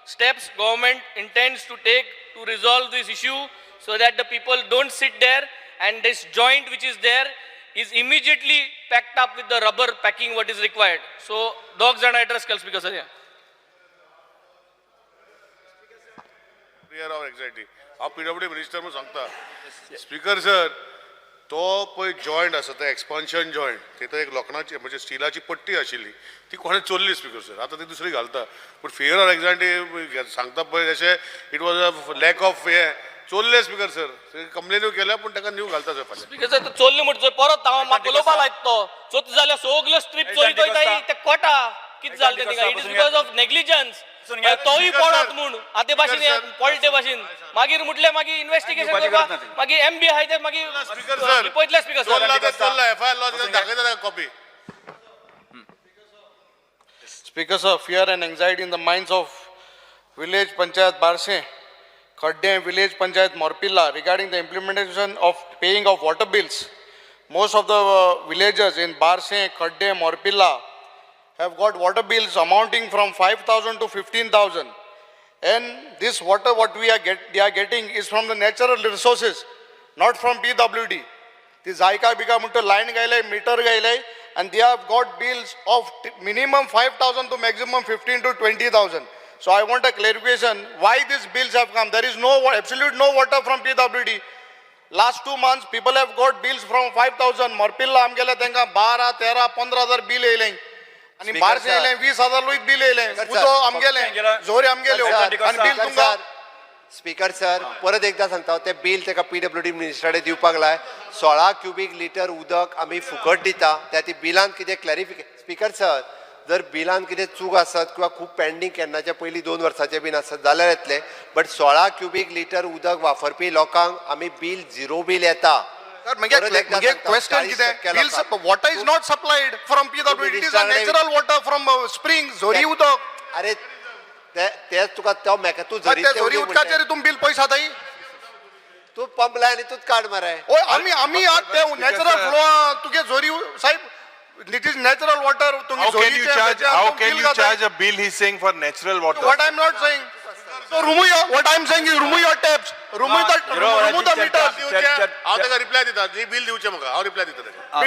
steps government intends to take to resolve this issue so that the people don't sit there and this joint which is there is immediately packed up with the rubber packing what is required. So dogs and address kal speaker sir. Clear our anxiety. आप PWD minister में सांगता speaker sir तो पळय joint आसा ते expansion joint तेतून एक लोखणाची म्हणजे स्टिलाची पट्टी आशिल्ली ती कोणें चोरली स्पीकर सर आता ती दुसरी घालता पण फेअर ऑर एक्झॅक्टली सांगता पळय जशें it was a lack of हे चोरले स्पीकर सर कंप्लेन्यू केल्या पण ताका न्यू घालता सर फाल्यां स्पीकर सर चोरले म्हणटा परत हांव म्हाका उलोवपा लायतो चोत जाल्यार सगल्यो स्ट्रीप चोरी वयताय ते कोटा कितें जालें तेका it is because of negligence तोय पडत म्हूण आते भाशेन पळटे भाशेन मागीर म्हटले मागीर इन्व्हेस्टिगेशन करपा मागीर एमबी आहाय ते मागीर स्पीकर सर पळयतले स्पीकर सर चोरला एफआयआर लॉज दाखयता copy Speaker sir, fear and anxiety in the minds of village Panchayat Barse, Khadde village Panchayat Morpilla regarding the implementation of paying of water bills. Most of the villagers in Barse, Khadde, Morpilla have got water bills amounting from 5,000 to 15,000. And this water what they are getting is from the natural resources, not from PWD. The Zaika Bika Mutta line gaile, meter gaile, and they have got bills of minimum 5,000 to maximum 15 to 20,000. So I want a clarification why these bills have come. There is absolute no water from PWD. Last 2 months people have got bills from 5,000. Morpilla amgele tenga 12, 13, 15,000 bill येयले. आणि बारशे येयले 20,000 लोक bill येयले. उदो आमगेले जोरी आमगेले आणि बिल तुमका स्पीकर सर परत एकदा सांगता ते बिल तेका पीडब्ल्यूडी मिनिस्टराडे दिवपाक लाय 16 क्युबिक लिटर उदक आमी फुकट दिता त्या ती बिलान कितें क्लॅरिफिकेशन स्पीकर सर जर बिलान कितें चूक आसत किंवा खूब पेंडींग केन्नाच्या पयलीं 2 वर्सांचे बीन आसत जाल्यार येतले बट 16 क्युबिक लिटर उदक वापरपी लोकांक आमी बिल 0 बिल येता. Sir, my question is that water is not supplied from PWD. It is a natural water from springs. Zori udak. अरे ते तुका तो मेका तू But zori udkaचे तुम bill पैसा दाई. तू पंप लाय आणि तूच काढ मारे. ओय आम्ही आज ते natural flow तुगे zori Saheb. It is natural water. How can you charge a bill? He's saying for natural water. What I am not saying. So what I am saying is remove your taps. Remove the meters. हांव ताका reply दिता जी bill दिवचें म्हाका हांव reply दिता